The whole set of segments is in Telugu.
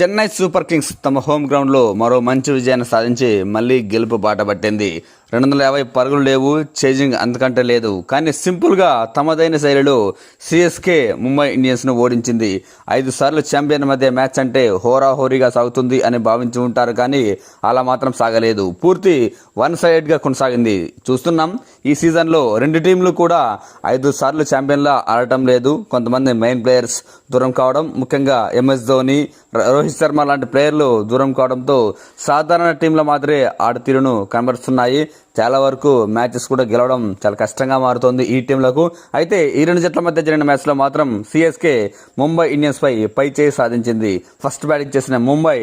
చెన్నై సూపర్ కింగ్స్ తమ హోమ్ గ్రౌండ్లో మరో మంచి విజయాన్ని సాధించి మళ్ళీ గెలుపు బాట పట్టింది. 250 పరుగులు లేవు, చేజింగ్ అంతకంటే లేదు. కానీ సింపుల్గా తమదైన శైలిలో సిఎస్కే ముంబై ఇండియన్స్ను ఓడించింది. 5 సార్లు ఛాంపియన్ మధ్య మ్యాచ్ అంటే హోరాహోరీగా సాగుతుంది అని భావించి ఉంటారు, కానీ అలా మాత్రం సాగలేదు. పూర్తి వన్ సైడెడ్గా కొనసాగింది. చూస్తున్నాం, ఈ సీజన్లో 2 టీంలు కూడా 5 సార్లు ఛాంపియన్లా ఆడటం లేదు. కొంతమంది మెయిన్ ప్లేయర్స్ దూరం కావడం, ముఖ్యంగా ఎంఎస్ ధోని, రోహిత్ శర్మ లాంటి ప్లేయర్లు దూరం కావడంతో సాధారణ టీంల మాదిరే ఆడతీరును కనబరుస్తున్నాయి. చాలా వరకు మ్యాచెస్ కూడా గెలవడం చాలా కష్టంగా మారుతోంది ఈ టీంలకు. అయితే ఈ 2 జట్ల మధ్య జరిగిన మ్యాచ్లో మాత్రం సిఎస్కే ముంబై ఇండియన్స్ పై చేయి సాధించింది. ఫస్ట్ బ్యాటింగ్ చేసిన ముంబై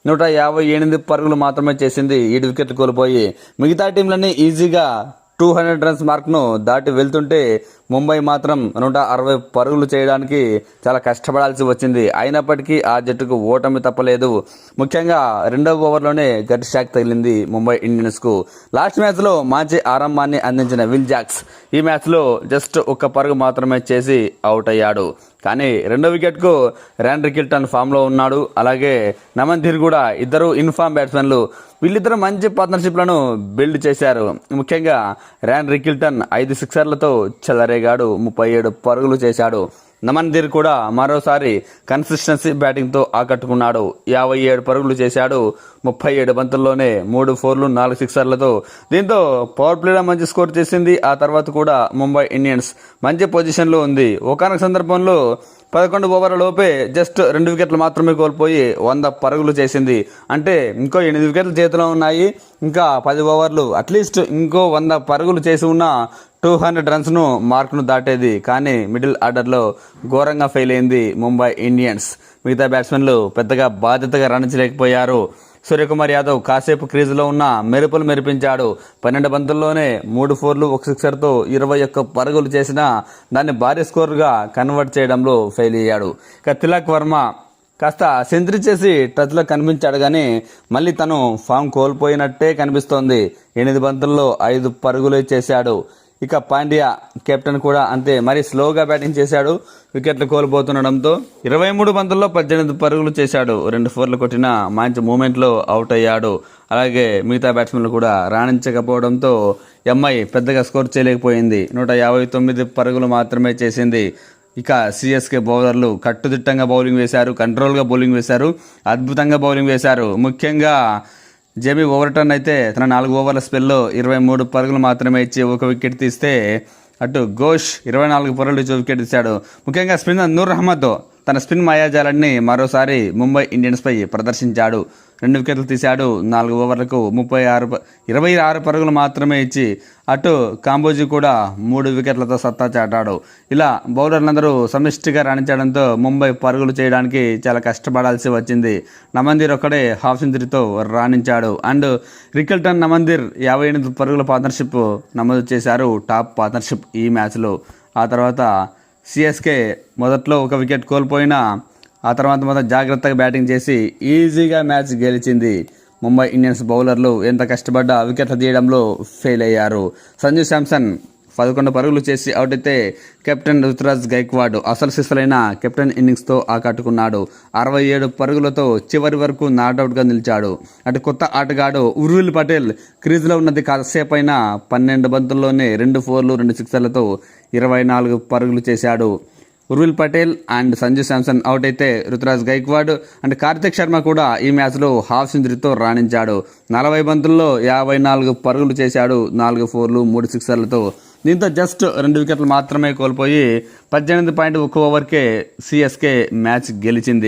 158 పరుగులు మాత్రమే చేసింది. 7 వికెట్లు కోల్పోయి మిగతా టీంలన్నీ ఈజీగా 200 రన్స్ మార్క్ను దాటి వెళ్తుంటే ముంబై మాత్రం 160 పరుగులు చేయడానికి చాలా కష్టపడాల్సి వచ్చింది. అయినప్పటికీ ఆ జట్టుకు ఓటమి తప్పలేదు. ముఖ్యంగా 2వ ఓవర్లోనే గట్టి షాక్ తగిలింది ముంబై ఇండియన్స్కు. లాస్ట్ మ్యాచ్లో మంచి ఆరంభాన్ని అందించిన విల్ జాక్స్ ఈ మ్యాచ్లో జస్ట్ 1 పరుగు మాత్రమే చేసి అవుట్ అయ్యాడు. కానీ 2వ వికెట్కు ర్యాన్ రికిల్టన్ ఫామ్లో ఉన్నాడు. అలాగే నమన్ ధీర్ కూడా ఇద్దరు ఇన్ఫామ్ బ్యాట్స్మెన్లు. వీళ్ళిద్దరూ మంచి పార్ట్నర్షిప్లను బిల్డ్ చేశారు. ముఖ్యంగా ర్యాన్ రికిల్టన్ 5 సిక్సర్లతో చెలరేగాడు, 37 పరుగులు చేశాడు. నమన్ ధీర్ కూడా మరోసారి కన్సిస్టెన్సీ బ్యాటింగ్తో ఆకట్టుకున్నాడు. 57 పరుగులు చేశాడు. 37 బంతుల్లోనే 3 4లు 4 సిక్సర్లతో. దీంతో పవర్ ప్లేలో మంచి స్కోర్ చేసింది. ఆ తర్వాత కూడా ముంబై ఇండియన్స్ మంచి పొజిషన్లో ఉంది. ఒకానొక సందర్భంలో 11 ఓవర్ల లోపే జస్ట్ 2 వికెట్లు మాత్రమే కోల్పోయి 100 పరుగులు చేసింది. అంటే ఇంకో 8 వికెట్లు చేతిలో ఉన్నాయి. ఇంకా 10 ఓవర్లు అట్లీస్ట్ ఇంకో 100 పరుగులు చేసి ఉన్న 200 రన్స్ను మార్కును దాటేది. కానీ మిడిల్ ఆర్డర్లో ఘోరంగా ఫెయిల్ అయింది ముంబై ఇండియన్స్. మిగతా బ్యాట్స్మెన్లు పెద్దగా బాధ్యతగా రాణించలేకపోయారు. సూర్యకుమార్ యాదవ్ కాసేపు క్రీజులో ఉన్న మెరుపులు మెరిపించాడు. 12 బంతుల్లోనే 3 4లు 1 సిక్సర్తో 21 పరుగులు చేసినా దాన్ని భారీ స్కోర్గా కన్వర్ట్ చేయడంలో ఫెయిల్ అయ్యాడు. ఇక తిలక్ వర్మ కాస్త సెంచరీ చేసి టచ్లో కనిపించాడు, కానీ మళ్ళీ తను ఫామ్ కోల్పోయినట్టే కనిపిస్తోంది. 8 బంతుల్లో 5 పరుగులే చేశాడు. ఇక పాండ్యా కెప్టెన్ కూడా అంతే, మరీ స్లోగా బ్యాటింగ్ చేశాడు. వికెట్లు కోల్పోతుండడంతో 23 బంతుల్లో 18 పరుగులు చేశాడు. 2 4లు కొట్టిన మంచి మూమెంట్లో అవుట్ అయ్యాడు. అలాగే మిగతా బ్యాట్స్మెన్లు కూడా రాణించకపోవడంతో ఎంఐ పెద్దగా స్కోర్ చేయలేకపోయింది. 159 పరుగులు మాత్రమే చేసింది. ఇక సిఎస్కే బౌలర్లు కట్టుదిట్టంగా బౌలింగ్ వేశారు, కంట్రోల్గా బౌలింగ్ వేశారు, అద్భుతంగా బౌలింగ్ వేశారు. ముఖ్యంగా జేమీ ఓవర్టన్ అయితే తన 4 ఓవర్ల స్పెల్లో 23 పరుగులు మాత్రమే ఇచ్చి 1 వికెట్ తీస్తే, అటు ఘోష్ 24 పరుగులు ఇచ్చి వికెట్ తీశాడు. ముఖ్యంగా స్పిన్నర్ నూర్ అహ్మద్ తన స్పిన్ మాయాజాలాన్ని మరోసారి ముంబై ఇండియన్స్పై ప్రదర్శించాడు. 2 వికెట్లు తీశాడు. 4 ఓవర్లకు 26 పరుగులు మాత్రమే ఇచ్చి అటు కాంబోజీ కూడా 3 వికెట్లతో సత్తా చాటాడు. ఇలా బౌలర్లందరూ సమిష్టిగా రాణించడంతో ముంబై పరుగులు చేయడానికి చాలా కష్టపడాల్సి వచ్చింది. నమందీర్ ఒక్కడే హాఫ్ సెంచరీతో రాణించాడు. అండ్ రికిల్టన్ నమందీర్ 58 పరుగుల పార్ట్నర్షిప్ నమోదు చేశారు. టాప్ పార్ట్నర్షిప్ ఈ మ్యాచ్లో. ఆ తర్వాత సిఎస్కే మొదట్లో 1 వికెట్ కోల్పోయినా ఆ తర్వాత మాత్రం జాగ్రత్తగా బ్యాటింగ్ చేసి ఈజీగా మ్యాచ్ గెలిచింది. ముంబై ఇండియన్స్ బౌలర్లు ఎంత కష్టపడ్డా వికెట్లు తీయడంలో ఫెయిల్ అయ్యారు. సంజు శాంసన్ 11 పరుగులు చేసి అవుట్ అయితే కెప్టెన్ రుతురాజ్ గైక్వాడ్ అసలు సిసలైన కెప్టెన్ ఇన్నింగ్స్తో ఆకట్టుకున్నాడు. 67 పరుగులతో చివరి వరకు నాట్అవుట్గా నిలిచాడు. అటు కొత్త ఆటగాడు ఉర్విల్ పటేల్ క్రీజ్లో ఉన్నది కాసేపైనా 12 బంతుల్లోనే 2 4లు 2 సిక్సర్లతో 24 పరుగులు చేశాడు. ఉర్విల్ పటేల్ అండ్ సంజు శాంసన్ అవుట్ అయితే రుతురాజ్ గైక్వాడ్ అండ్ కార్తిక్ శర్మ కూడా ఈ మ్యాచ్లో హాఫ్ సెంచరీతో రాణించాడు. 40 బంతుల్లో 54 పరుగులు చేశాడు. 4 4లు 3 సిక్సర్లతో. దీంతో జస్ట్ 2 వికెట్లు మాత్రమే కోల్పోయి 18.1 ఓవర్కే సిఎస్కే మ్యాచ్ గెలిచింది.